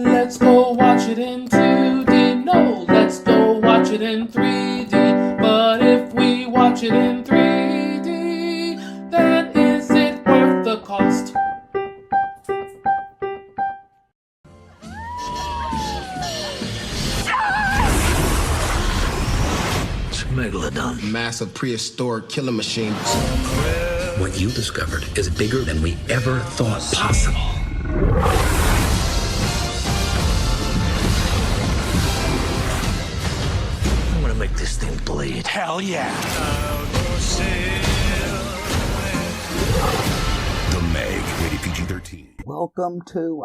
Let's go watch it in 2D. No, let's go watch it in 3D. But if we watch it in 3D, then is it worth the cost? Megalodon. Massive prehistoric killing machine. What you discovered is bigger than we ever thought possible. I'm gonna make this thing bleed. Hell yeah. The Meg, rated PG-13. Welcome to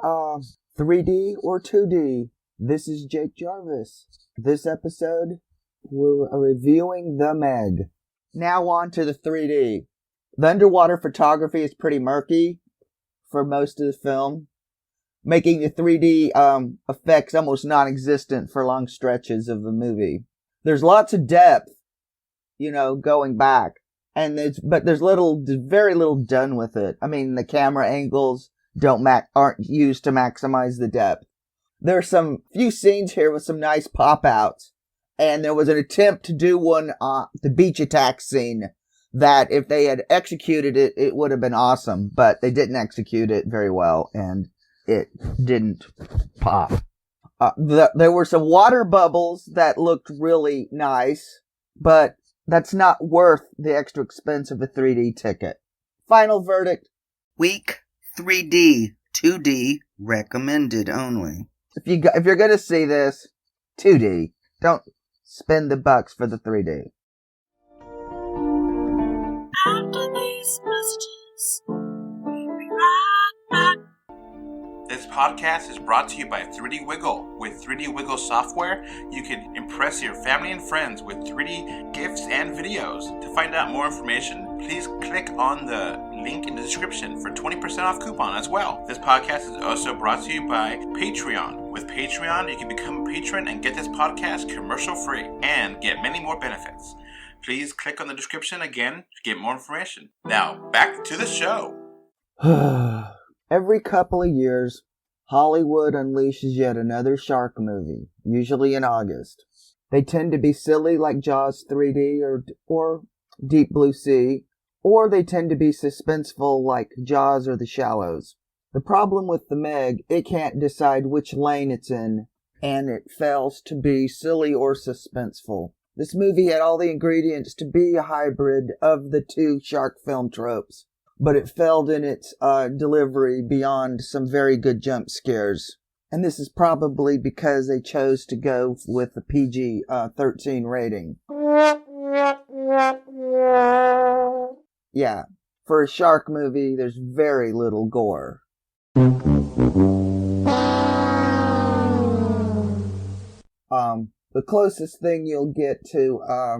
3D or 2D. This is Jake Jarvis. This episode, we're reviewing The Meg. Now on to the 3D. The underwater photography is pretty murky for most of the film, making the 3D effects almost non-existent for long stretches of the movie. There's lots of depth, going back, but there's very little done with it. I mean, the camera angles aren't used to maximize the depth. There's some few scenes here with some nice pop-outs. And there was an attempt to do one, the beach attack scene, that if they had executed it, it would have been awesome. But they didn't execute it very well, and it didn't pop. There were some water bubbles that looked really nice, but that's not worth the extra expense of a 3D ticket. Final verdict: weak 3D, 2D recommended only. If you're gonna see this, 2D. Don't spend the bucks for the 3D. After these messages, we'll be right back. This podcast is brought to you by 3D Wiggle. With 3D Wiggle software, you can impress your family and friends with 3D gifts and videos. To find out more information, please click on the link in the description for 20% off coupon as well. This podcast is also brought to you by Patreon. With Patreon, you can become a patron and get this podcast commercial free and get many more benefits. Please click on the description again to get more information. Now, back to the show. Every couple of years, Hollywood unleashes yet another shark movie, usually in August. They tend to be silly like Jaws 3D or Deep Blue Sea, or they tend to be suspenseful like Jaws or The Shallows. The problem with The Meg, it can't decide which lane it's in, and it fails to be silly or suspenseful. This movie had all the ingredients to be a hybrid of the two shark film tropes, but it failed in its delivery beyond some very good jump scares. And this is probably because they chose to go with a PG-13 rating. Yeah, for a shark movie, there's very little gore. The closest thing you'll get to a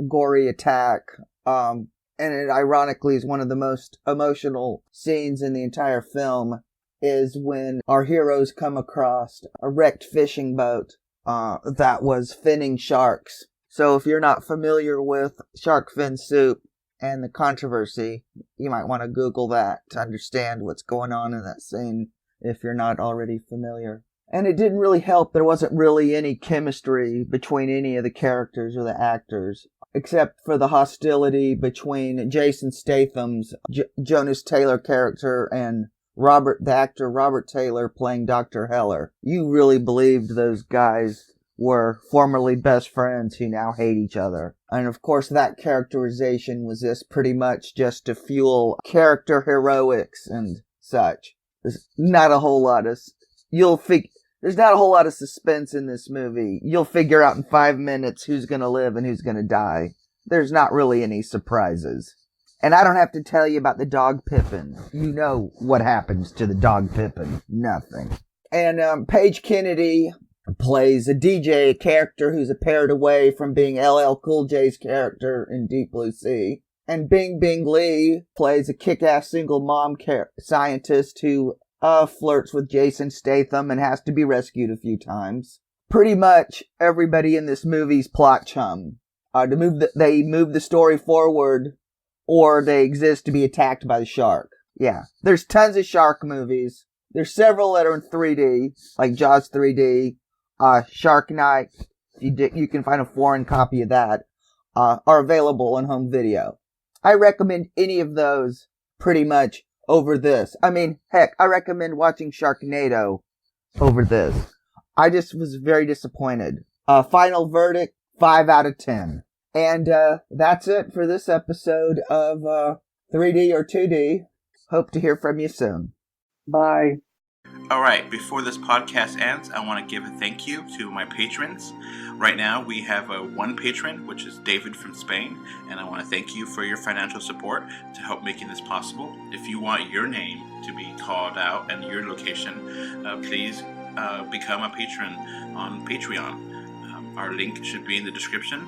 gory attack, and it ironically is one of the most emotional scenes in the entire film, is when our heroes come across a wrecked fishing boat that was finning sharks. So if you're not familiar with shark fin soup and the controversy, you might want to Google that to understand what's going on in that scene if you're not already familiar. And it didn't really help. There wasn't really any chemistry between any of the characters or the actors, except for the hostility between Jason Statham's Jonas Taylor character and the actor Robert Taylor playing Dr. Heller. You really believed those guys were formerly best friends who now hate each other. And of course that characterization was pretty much just to fuel character heroics and such. There's not a whole lot of suspense in this movie. You'll figure out in 5 minutes who's gonna live and who's gonna die. There's not really any surprises. And I don't have to tell you about the dog Pippin. You know what happens to the dog Pippin. Nothing. And Paige Kennedy plays a DJ, a character who's a parrot away from being LL Cool J's character in Deep Blue Sea. And Bing Bing Lee plays a kick-ass single mom scientist who flirts with Jason Statham and has to be rescued a few times. Pretty much everybody in this movie's plot chum. They move the story forward, or they exist to be attacked by the shark. Yeah, there's tons of shark movies. There's several that are in 3D, like Jaws 3D, Shark Night. You can find a foreign copy of that. Are available on home video. I recommend any of those pretty much over this. I mean, heck, I recommend watching Sharknado over this. I just was very disappointed. Final verdict, 5 out of 10. And that's it for this episode of 3D or 2D. Hope to hear from you soon. Bye. All right, before this podcast ends, I want to give a thank you to my patrons. Right now, we have one patron, which is David from Spain, and I want to thank you for your financial support to help making this possible. If you want your name to be called out and your location, please become a patron on Patreon. Our link should be in the description,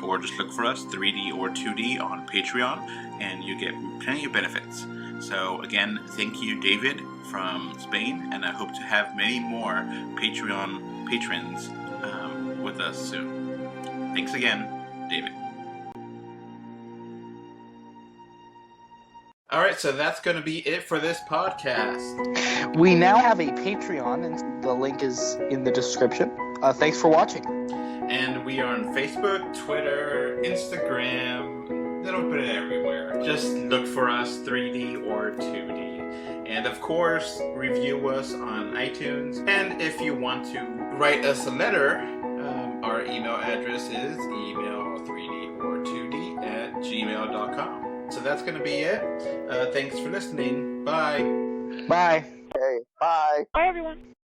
or just look for us, 3D or 2D, on Patreon, and you get plenty of benefits. So again, thank you, David from Spain, and I hope to have many more Patreon patrons with us soon. Thanks again, David. Alright, so that's going to be it for this podcast. We now have a Patreon, and the link is in the description. Thanks for watching. And we are on Facebook, Twitter, Instagram, little bit everywhere. Just look for us, 3D or 2D. And of course, review us on iTunes. And if you want to write us a letter, our email address is email3dortwo d@gmail.com. So that's going to be it. Thanks for listening. Bye. Bye. Okay, bye. Bye, everyone.